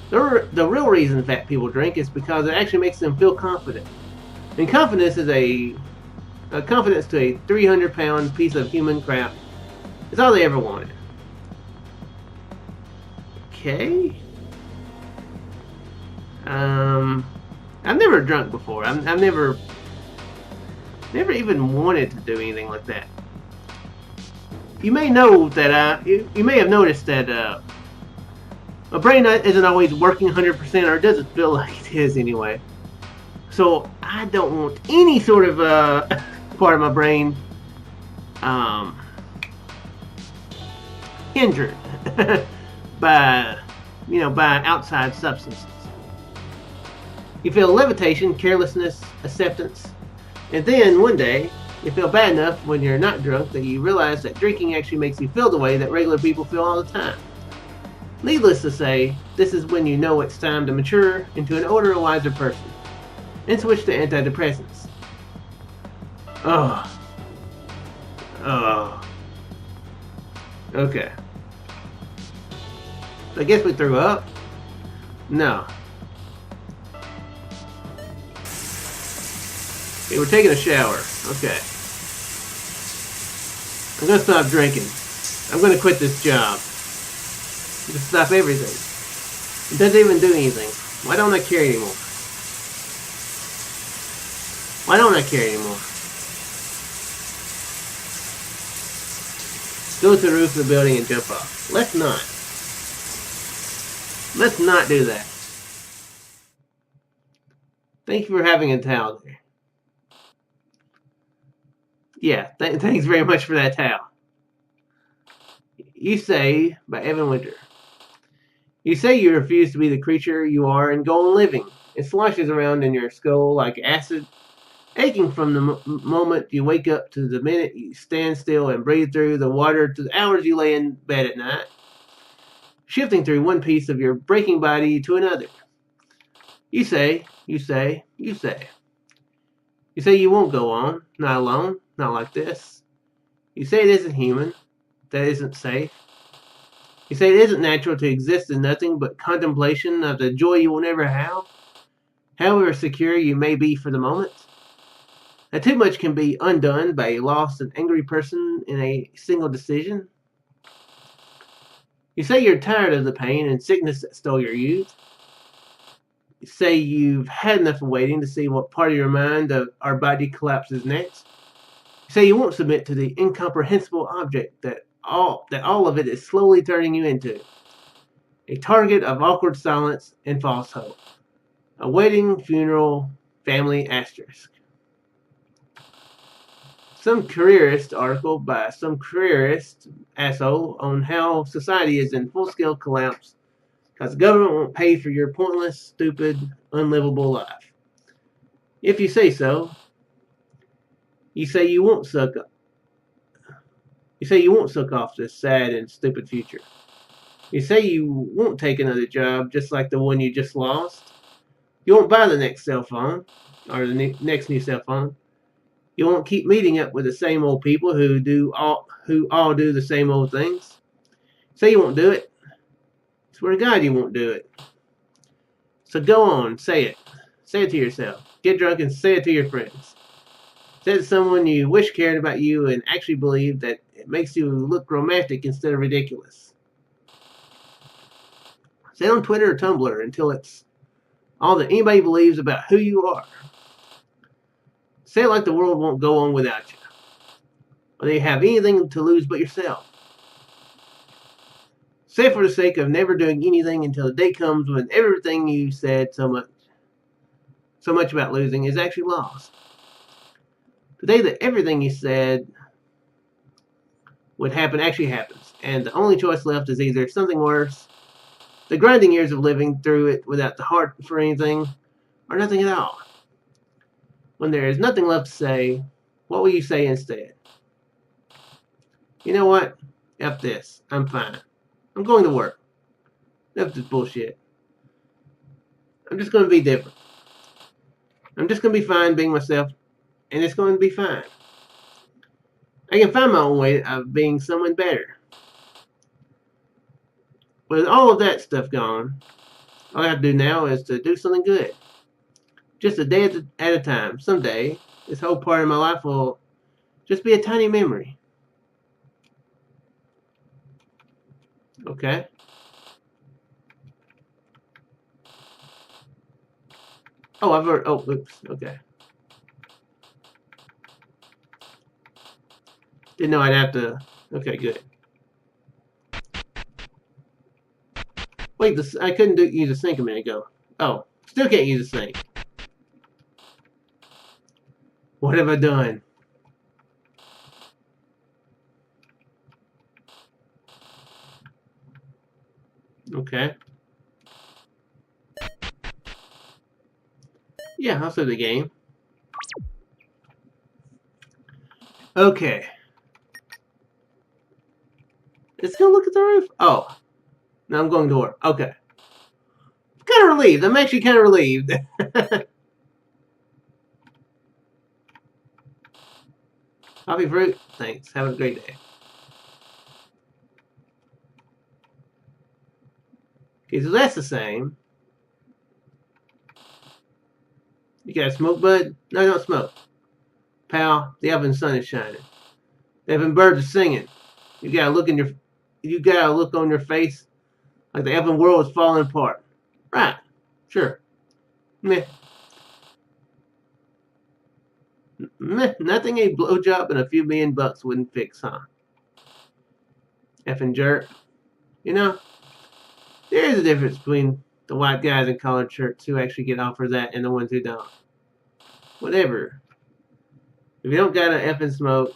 The real reason fat people drink is because it actually makes them feel confident. And confidence is a confidence to a 300-pound piece of human crap. It's all they ever wanted. Okay. I've never drunk before. I've never even wanted to do anything like that. You may know that you may have noticed that my brain isn't always working 100%, or it doesn't feel like it is anyway. So I don't want any sort of part of my brain injured by outside substances. You feel levitation, carelessness, acceptance, and then one day you feel bad enough when you're not drunk that you realize that drinking actually makes you feel the way that regular people feel all the time. Needless to say, this is when you know it's time to mature into an older, wiser person and switch to antidepressants. Okay. I guess we threw up? No. Okay, we're taking a shower. Okay. I'm gonna stop drinking. I'm gonna quit this job. Just stop everything. It doesn't even do anything. Why don't I care anymore? Why don't I care anymore? Go to the roof of the building and jump off. Let's not. Let's not do that. Thank you for having a towel there. Yeah, thanks very much for that towel. You say, by Evan Winter. You say you refuse to be the creature you are and go on living. It sloshes around in your skull like acid, aching from the moment you wake up to the minute you stand still and breathe through the water to the hours you lay in bed at night. shifting through one piece of your breaking body to another. You say you won't go on, not alone, not like this. You say it isn't human, that isn't safe. You say it isn't natural to exist in nothing but contemplation of the joy you will never have, however secure you may be for the moment. That too much can be undone by a lost and angry person in a single decision. You say you're tired of the pain and sickness that stole your youth. You say you've had enough of waiting to see what part of your mind or body collapses next. You say you won't submit to the incomprehensible object that all of it is slowly turning you into. A target of awkward silence and false hope. A wedding, funeral, family asterisk. Some careerist article by some careerist asshole on how society is in full-scale collapse because the government won't pay for your pointless, stupid, unlivable life. If you say so, you say you won't suck off this sad and stupid future. You say you won't take another job just like the one you just lost. You won't buy the next cell phone or the next new cell phone. You won't keep meeting up with the same old people who all do the same old things. Say you won't do it. Swear to God you won't do it. So go on, say it. Say it to yourself. Get drunk and say it to your friends. Say it to someone you wish cared about you and actually believe that it makes you look romantic instead of ridiculous. Say it on Twitter or Tumblr until it's all that anybody believes about who you are. Say it like the world won't go on without you. Or that you have anything to lose but yourself. Say it for the sake of never doing anything until the day comes when everything you said so much about losing is actually lost. The day that everything you said would happen actually happens, and the only choice left is either something worse, the grinding years of living through it without the heart for anything, or nothing at all. When there is nothing left to say, what will you say instead? You know what? F this. I'm fine. I'm going to work. F this bullshit. I'm just going to be different. I'm just going to be fine being myself, and it's going to be fine. I can find my own way of being someone better. With all of that stuff gone, all I have to do now is to do something good. Just a day at a time. Someday, this whole part of my life will just be a tiny memory. Okay? Oh, I've heard. Oh, oops. Okay. Didn't know I'd have to. Okay, good. Wait, I couldn't use a sink a minute ago. Oh, still can't use a sink. What have I done? Okay. Yeah, I'll save the game. Okay. Let's go look at the roof. Oh. Now I'm going to work. Okay. Kind of relieved. I'm actually kind of relieved. Coffee fruit. Thanks. Have a great day. Okay, so that's the same. You got a smoke, bud? No, don't smoke. Pal, the oven sun is shining. The oven birds are singing. You got a look on your face like the effing world is falling apart. Right. Sure. Meh. Meh. Nothing a blowjob and a few $1,000,000 wouldn't fix, huh? Effing jerk. You know, there is a difference between the white guys in collared shirts who actually get offered that and the ones who don't. Whatever. If you don't got an effing smoke,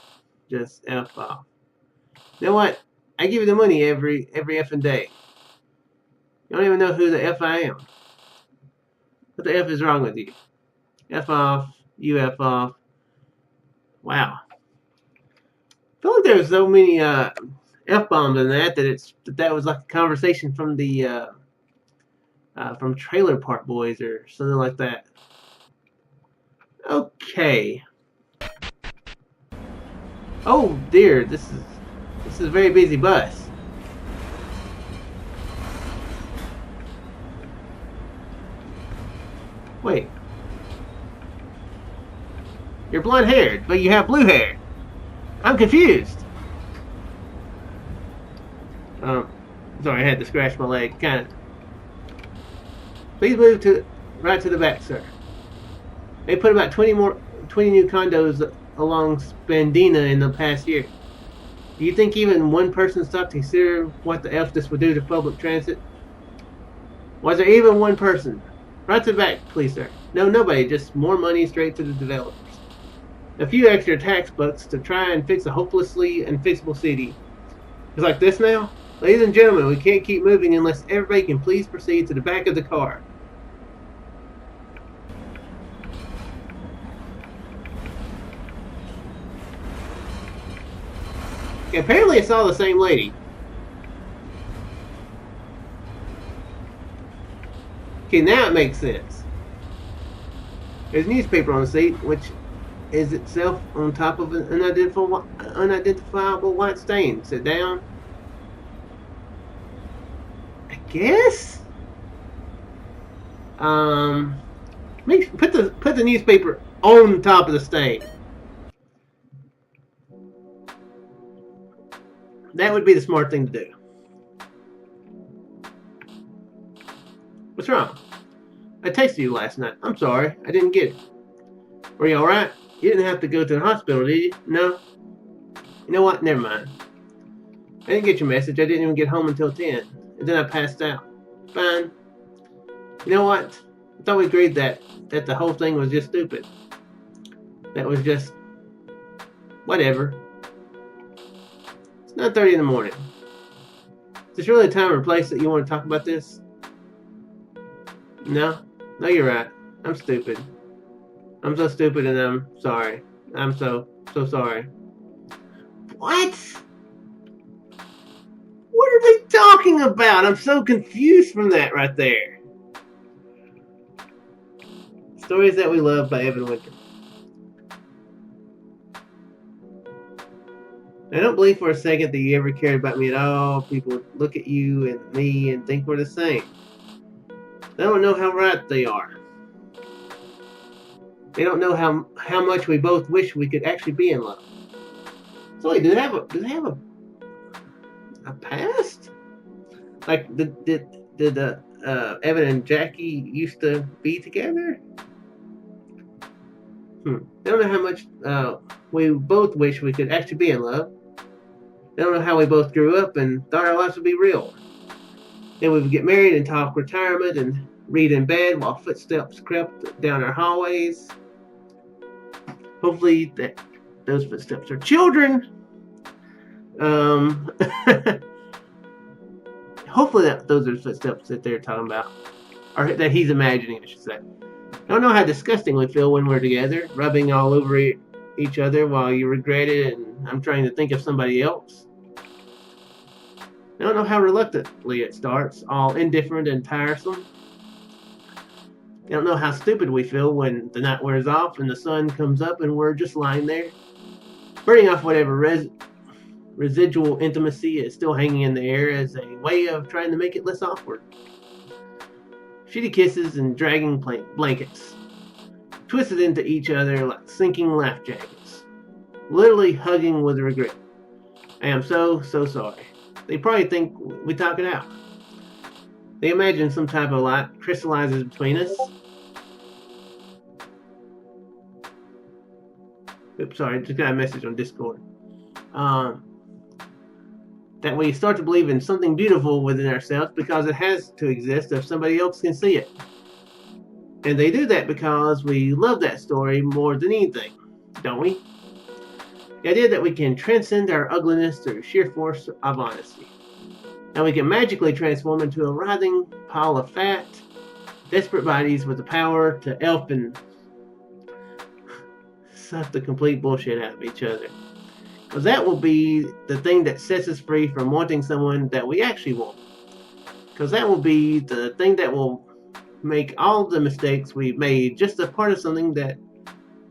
just F off. You know what? I give you the money every effing day. You don't even know who the F I am. What the F is wrong with you? F off. You F off. Wow. I feel like there's so many F F-bombs in that was like a conversation from the from Trailer Park Boys or something like that. Okay. Oh dear, this is a very busy bus. Wait. You're blonde haired, but you have blue hair. I'm confused. Sorry, I had to scratch my leg. Kind of. Please move right to the back, sir. They put about 20 new condos along Spandina in the past year. Do you think even one person stopped to consider what the F this would do to public transit? Was there even one person? Right to the back, please, sir. No, nobody. Just more money straight to the developers. A few extra tax bucks to try and fix a hopelessly unfixable city. It's like this now? Ladies and gentlemen, we can't keep moving unless everybody can please proceed to the back of the car. Apparently it's all the same lady. Okay, now it makes sense. There's a newspaper on the seat, which is itself on top of an unidentifiable white stain. Sit down. I guess? Put the newspaper on top of the stain. That would be the smart thing to do. What's wrong? I texted you last night. I'm sorry, I didn't get it. Were you alright? You didn't have to go to the hospital, did you? No? You know what? Never mind. I didn't get your message. I didn't even get home until 10. And then I passed out. Fine. You know what? I thought we agreed that the whole thing was just stupid. That was just... whatever. It's 9:30 in the morning. Is this really a time or place that you want to talk about this? No? No, you're right. I'm stupid. I'm so stupid and I'm sorry. I'm so sorry. What? What are they talking about? I'm so confused from that right there. Stories That We Love by Evan Winter. I don't believe for a second that you ever cared about me at all. People look at you and me and think we're the same. They don't know how right they are. They don't know how much we both wish we could actually be in love. So wait, do they have a past? Like did Evan and Jackie used to be together? They don't know how much we both wish we could actually be in love. They don't know how we both grew up and thought our lives would be real. Then we would get married and talk retirement and read in bed while footsteps crept down our hallways. Hopefully those footsteps are children. Hopefully those are the footsteps that they're talking about. Or that he's imagining, I should say. I don't know how disgusting we feel when we're together, rubbing all over each other while you regret it and I'm trying to think of somebody else. I don't know how reluctantly it starts, all indifferent and tiresome. I don't know how stupid we feel when the night wears off and the sun comes up and we're just lying there, burning off whatever residual intimacy is still hanging in the air as a way of trying to make it less awkward. Shitty kisses and dragging blankets, twisted into each other like sinking life jackets, literally hugging with regret. I am so sorry. They probably think we talk it out. They imagine some type of light crystallizes between us. Oops, sorry, just got a message on Discord. That we start to believe in something beautiful within ourselves because it has to exist if somebody else can see it. And they do that because we love that story more than anything, don't we? The idea that we can transcend our ugliness through sheer force of honesty. And we can magically transform into a writhing pile of fat, desperate bodies with the power to elf and suck the complete bullshit out of each other. Because that will be the thing that sets us free from wanting someone that we actually want. Because that will be the thing that will make all the mistakes we've made just a part of something that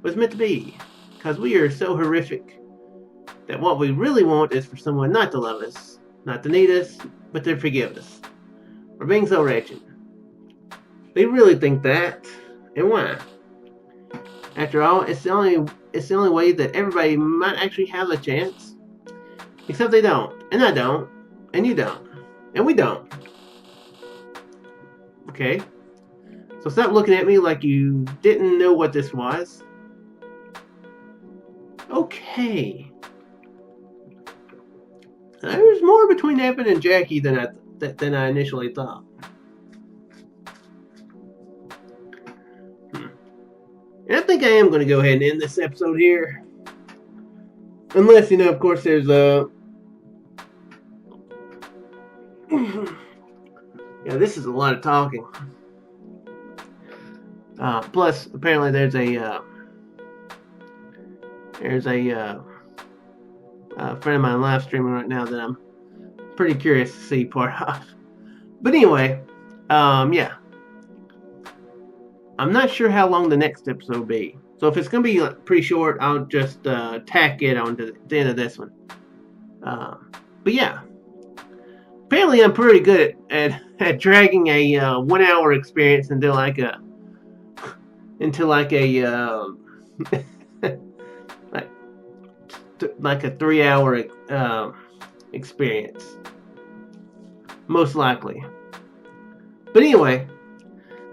was meant to be. Because we are so horrific that what we really want is for someone not to love us, not to need us, but to forgive us. We're being so wretched. They really think that, and why? After all, it's the only way that everybody might actually have a chance. Except they don't, and I don't, and you don't, and we don't. Okay? So stop looking at me like you didn't know what this was. Okay. There's more between Evan and Jackie than I initially thought. And I think I am going to go ahead and end this episode here. Unless, of course, there's a... yeah, this is a lot of talking. Plus, apparently there's a friend of mine live streaming right now that I'm pretty curious to see part of. But anyway, yeah. I'm not sure how long the next episode will be. So if it's going to be pretty short, I'll just tack it on to the end of this one. But yeah. Apparently I'm pretty good at dragging a 1 hour experience into like a like a 3 hour experience. Most likely. But anyway,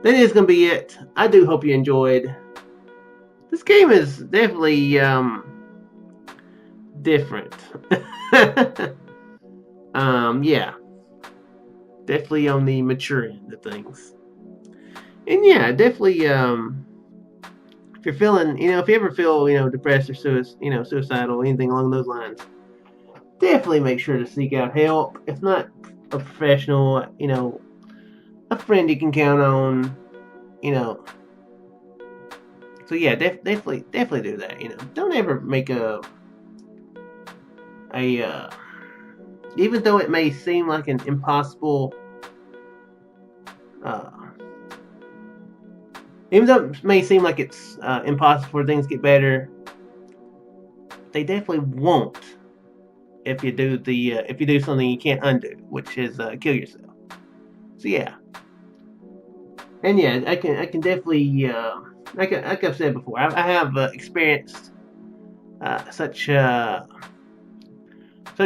that is going to be it. I do hope you enjoyed. This game is definitely different. Yeah. Definitely on the mature end of things. And yeah, definitely if you're feeling, if you ever feel, depressed or suicidal, anything along those lines, definitely make sure to seek out help. If not a professional, a friend you can count on, So yeah, definitely do that. Don't ever make a even though it may seem like an impossible, even though it may seem like it's impossible for things to get better, they definitely won't if you do something you can't undo, which is kill yourself. So yeah, and yeah, I can definitely like I've said before, I have experienced such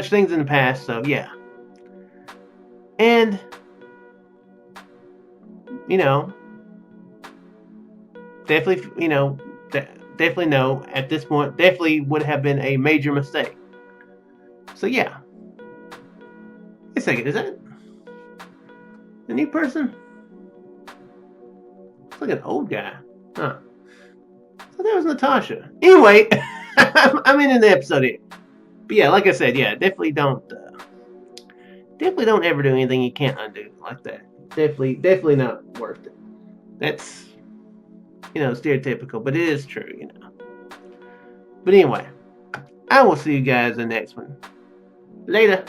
things in the past. So yeah, and definitely definitely know at this point definitely would have been a major mistake. So yeah. Wait a second, is that a new person? It's like an old guy. Huh. So that was Natasha. Anyway, I'm in the episode here. But yeah, like I said, yeah, definitely don't ever do anything you can't undo like that. Definitely not worth it. That's stereotypical, but it is true, But anyway, I will see you guys in the next one. Later.